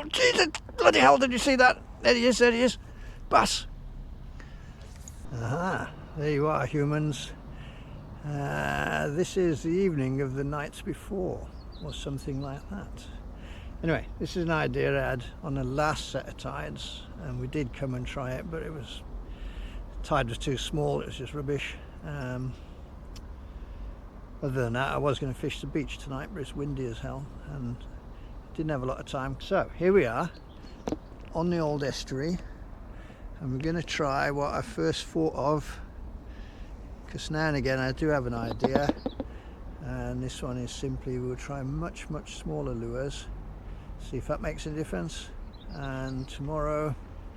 Oh, Jesus! Bloody hell, did you see that? There he is, there he is. Bass. Aha, there you are, humans. This is the evening of the nights before, or something like that. Anyway, this is an idea I had on the last set of tides, and we did come and try it, but the tide was too small, it was just rubbish. Other than that, I was going to fish the beach tonight, but it's windy as hell and didn't have a lot of time. So here we are on the old estuary, and we're going to try what I first thought of, because now and again I do have an idea, and this one is simply we'll try much smaller lures, see if that makes a difference. And tomorrow,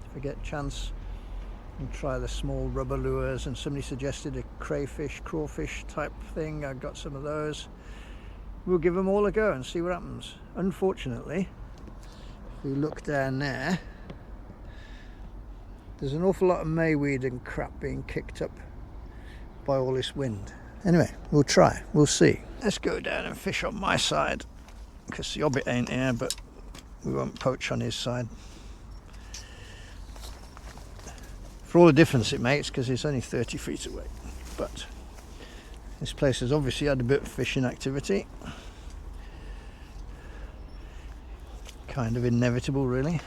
if I get a chance, we'll try the small rubber lures, and somebody suggested a crayfish, crawfish type thing. I got some of those. We'll give them all a go and see what happens. Unfortunately, if we look down there, there's an awful lot of mayweed and crap being kicked up by all this wind. Anyway, we'll try, we'll see. Let's go down and fish on my side, because the Hobbit ain't here, but we won't poach on his side. For all the difference it makes, because it's only 30 feet away. But this place has obviously had a bit of fishing activity. Kind of inevitable, really,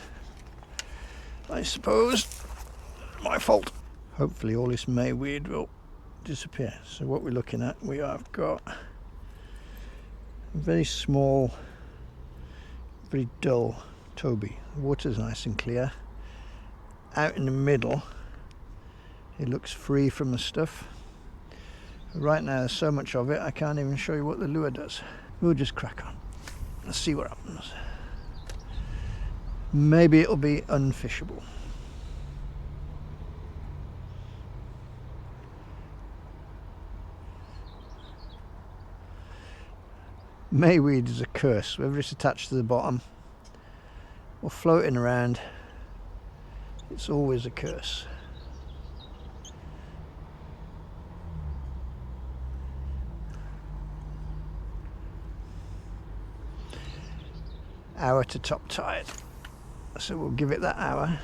I suppose. My fault. Hopefully all this mayweed will disappear. So what we're looking at, we have got a very small, very dull Toby. The water's nice and clear. Out in the middle, it looks free from the stuff. Right now there's so much of it I can't even show you what the lure does. We'll just crack on. Let's see what happens. Maybe it'll be unfishable. Mayweed is a curse, whether it's attached to the bottom or floating around, it's always a curse. Hour to top tide, so we'll give it that hour.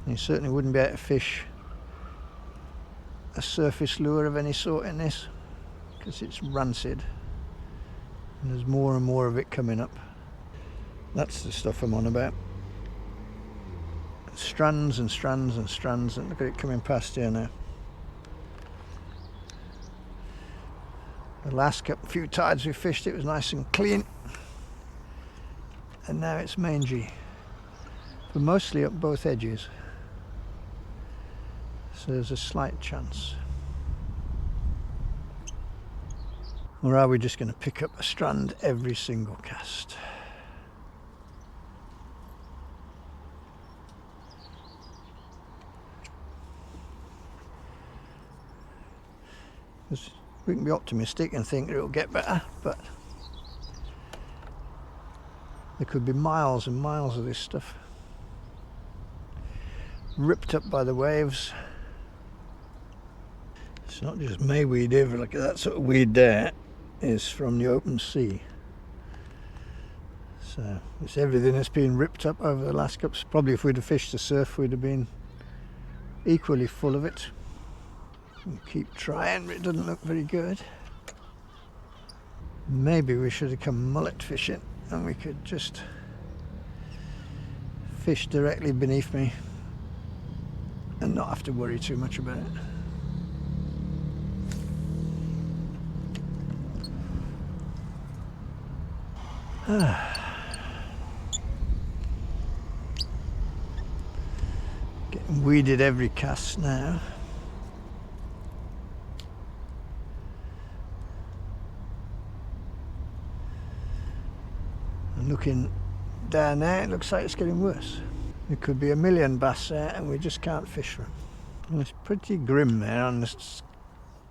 You certainly wouldn't be able to fish a surface lure of any sort in this, because it's rancid and there's more and more of it coming up. That's the stuff I'm on about. Strands and strands and strands, and look at it coming past here now. The last few tides we fished it was nice and clean, and now it's mangy, but mostly up both edges, so there's a slight chance. Or are we just going to pick up a strand every single cast? We can be optimistic and think it'll get better, but there could be miles and miles of this stuff ripped up by the waves. It's not just mayweed either. Look at that sort of weed there, is from the open sea. So it's everything that's been ripped up over the last couple. Probably if we'd have fished the surf, we'd have been equally full of it. We'll keep trying, but it doesn't look very good. Maybe we should have come mullet fishing, and we could just fish directly beneath me and not have to worry too much about it. Getting weeded every cast now. And looking down there, it looks like it's getting worse. There could be a million bass there and we just can't fish them. And it's pretty grim there on the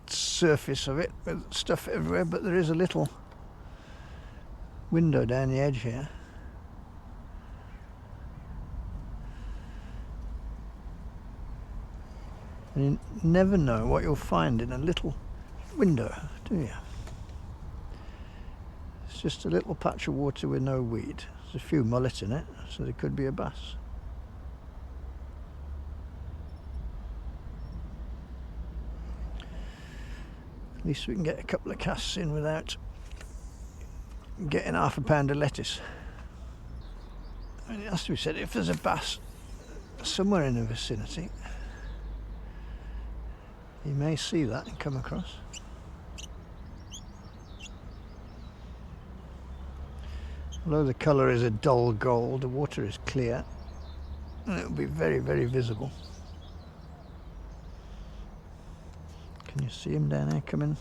surface of it, with stuff everywhere, but there is a little window down the edge here. And you never know what you'll find in a little window, do you? It's just a little patch of water with no weed. There's a few mullet in it, so there could be a bass. At least we can get a couple of casts in without getting half a pound of lettuce. I mean, it has to be said, if there's a bass somewhere in the vicinity, you may see that and come across. Although the colour is a dull gold, the water is clear and it will be very, very visible. Can you see him down there coming?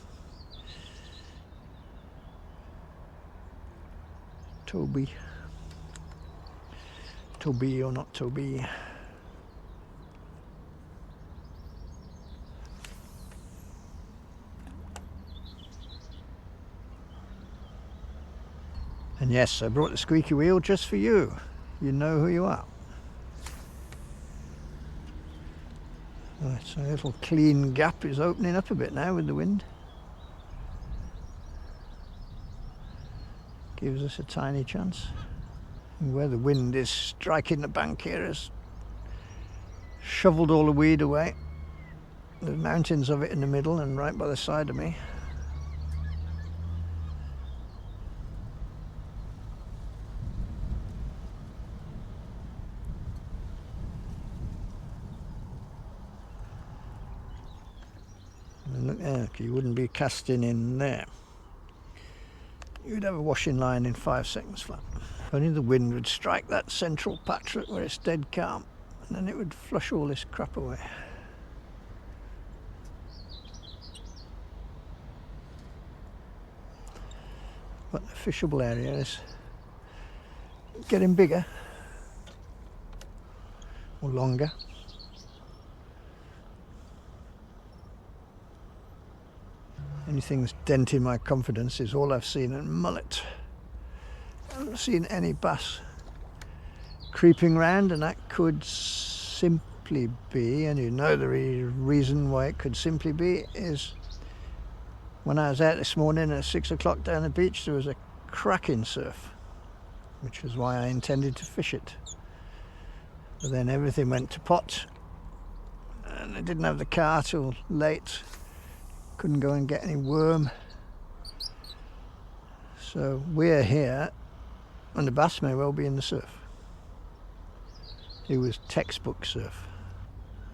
Toby. Toby or not Toby. And yes, I brought the squeaky wheel just for you. You know who you are. Right, so a little clean gap is opening up a bit now with the wind. Gives us a tiny chance. And where the wind is striking the bank here has shoveled all the weed away. There's mountains of it in the middle and right by the side of me. And look there, you wouldn't be casting in there. You'd have a washing line in 5 seconds flat. Only the wind would strike that central patch where it's dead calm, and then it would flush all this crap away. But the fishable area is getting bigger or longer. Anything that's denting my confidence is all I've seen in mullet. I haven't seen any bass creeping round, and that could simply be, and you know the reason why it could simply be, is when I was out this morning at 6 o'clock down the beach, there was a cracking surf, which was why I intended to fish it. But then everything went to pot, and I didn't have the car till late. Couldn't go and get any worm. So we're here, and the bass may well be in the surf. It was textbook surf.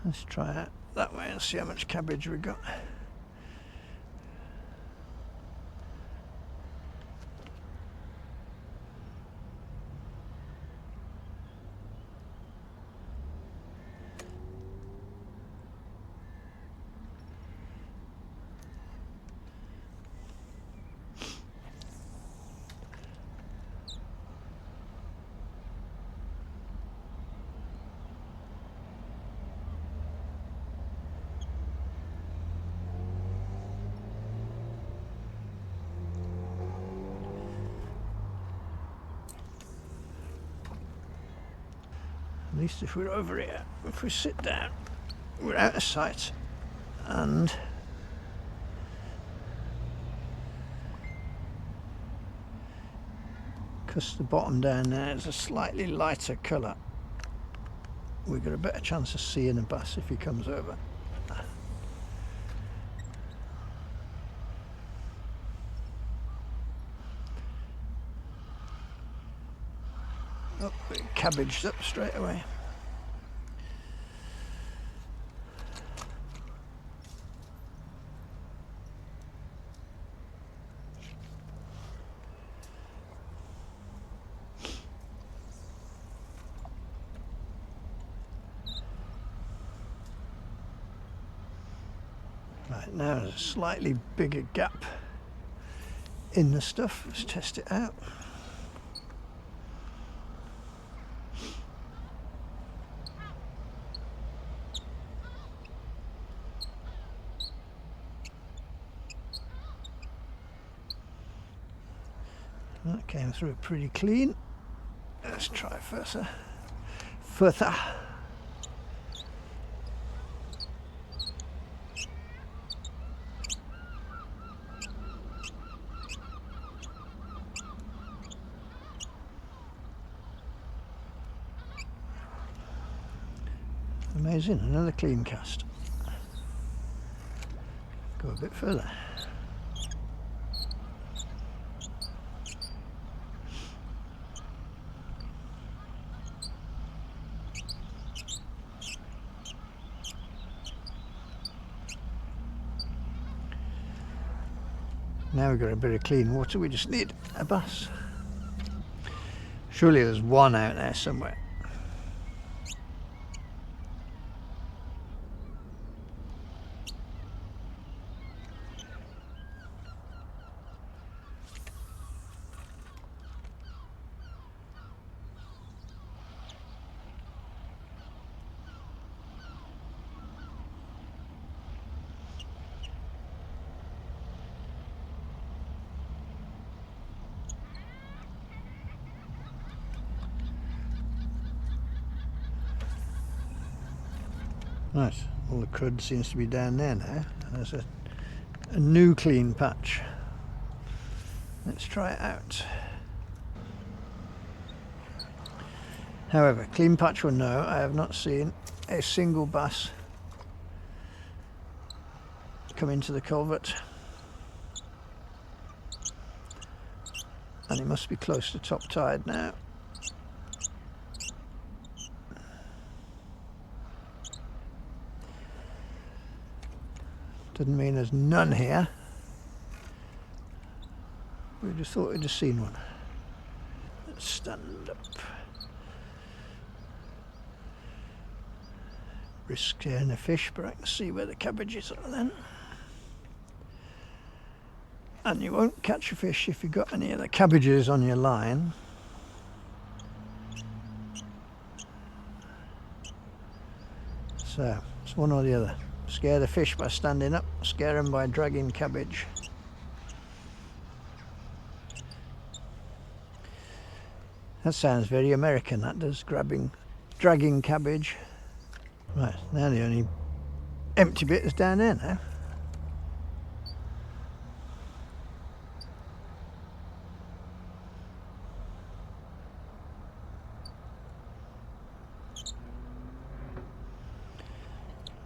Let's try it that way and see how much cabbage we got. At least if we're over here, if we sit down, we're out of sight, and because the bottom down there is a slightly lighter colour, we've got a better chance of seeing a bass if he comes over. Oh, it cabbaged up straight away. Right, now there's a slightly bigger gap in the stuff. Let's test it out. That came through pretty clean. Let's try further. Amazing, another clean cast. Go a bit further. Now we've got a bit of clean water, we just need a bass. Surely there's one out there somewhere. Right, all the crud seems to be down there now. There's a new clean patch. Let's try it out. However, clean patch or no, I have not seen a single bass come into the culvert. And it must be close to top tide now. Doesn't mean there's none here. We just thought we'd just seen one. Let's stand up. Risk scaring the fish, but I can see where the cabbages are then. And you won't catch a fish if you've got any of the cabbages on your line. So, it's one or the other. Scare the fish by standing up, scare them by dragging cabbage. That sounds very American, that does, dragging cabbage. Right, now the only empty bit is down there now.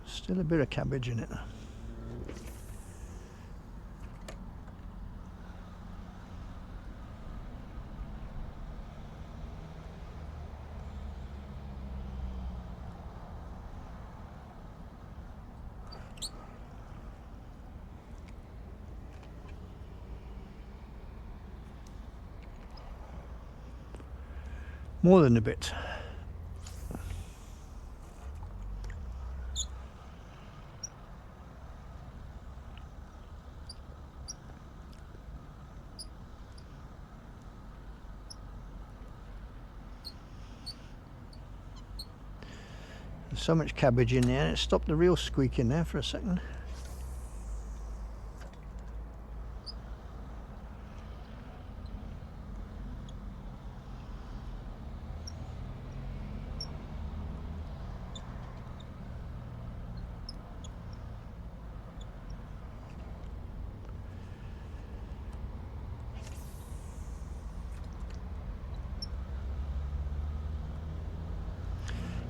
Still a bit of cabbage in it. More than a bit. There's so much cabbage in there, and it stopped the reel squeaking there for a second.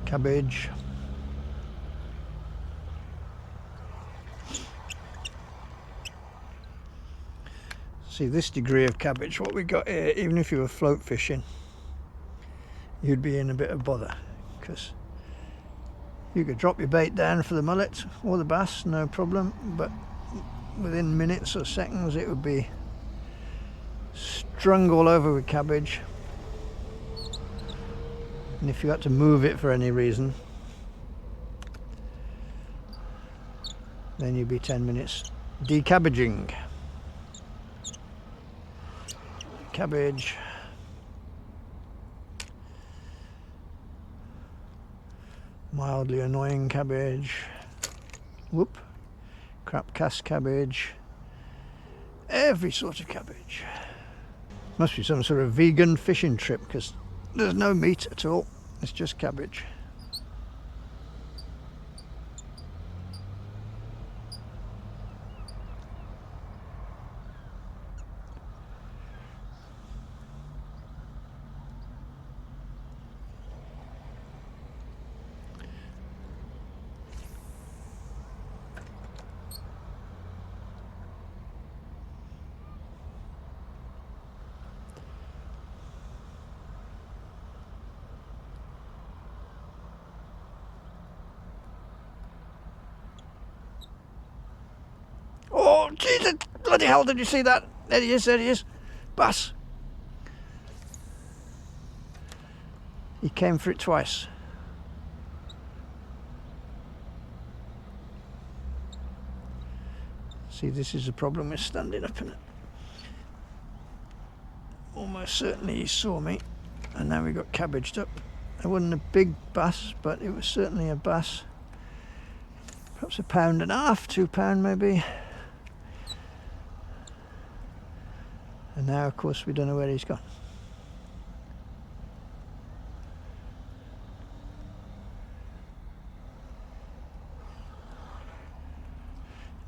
Cabbage. See, this degree of cabbage, what we got here, even if you were float fishing, you'd be in a bit of bother, because you could drop your bait down for the mullet or the bass, no problem, but within minutes or seconds it would be strung all over with cabbage. And if you had to move it for any reason, then you'd be 10 minutes decabbaging. Cabbage. Mildly annoying cabbage. Whoop. Crap cast cabbage. Every sort of cabbage. Must be some sort of vegan fishing trip, because there's no meat at all. It's just cabbage. Jesus, bloody hell, did you see that? There he is, bass. He came for it twice. See, this is the problem with standing up in it. Almost certainly he saw me, and now we got cabbaged up. It wasn't a big bass, but it was certainly a bass. Perhaps £1.5 pounds, £2 maybe. And now, of course, we don't know where he's gone.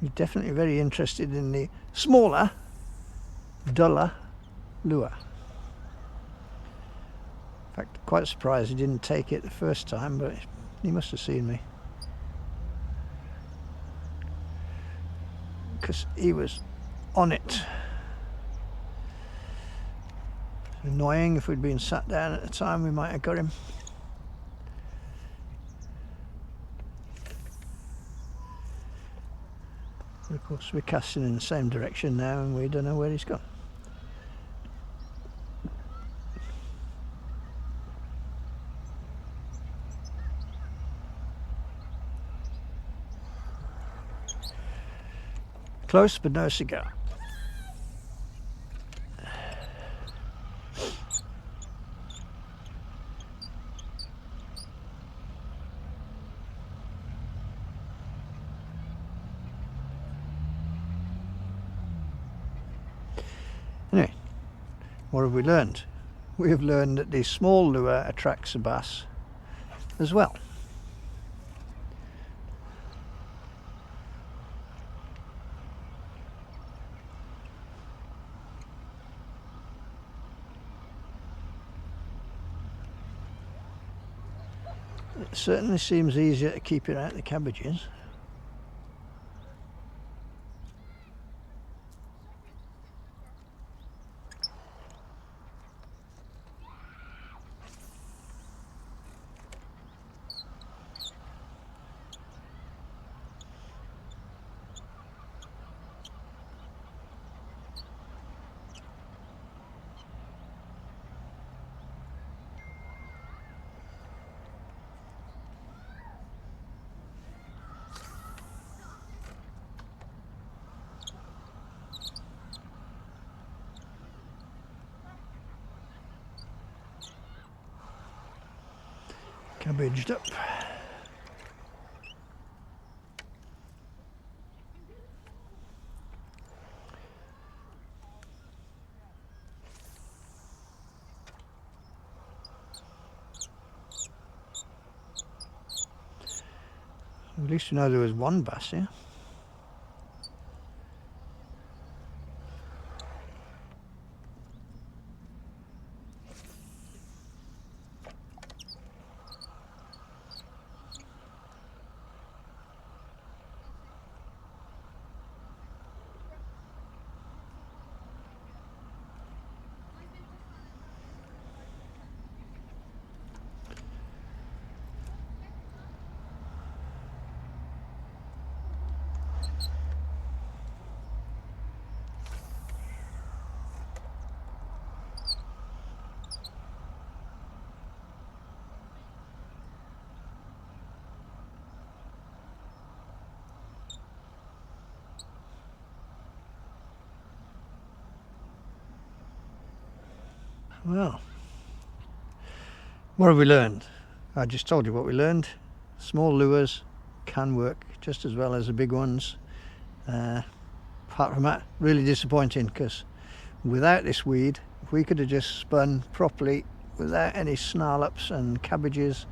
He's definitely very interested in the smaller, duller lure. In fact, quite surprised he didn't take it the first time, but he must have seen me. Because he was on it. Annoying. If we'd been sat down at the time, we might have got him. But of course, we're casting in the same direction now, and we don't know where he's gone. Close, but no cigar. Anyway, what have we learned? We have learned that the small lure attracts a bass as well. It certainly seems easier to keep it out of the cabbages. Cabbaged up. At least we know there was one bass here. Well, what have we learned? I just told you what we learned. Small lures can work just as well as the big ones. Apart from that, really disappointing, because without this weed, if we could have just spun properly without any snarl ups and cabbages,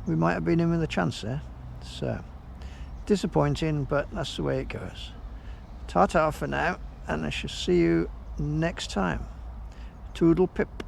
we might have been in with a chance there. So disappointing, but that's the way it goes. Ta-ta for now, and I shall see you next time. Toodle pip.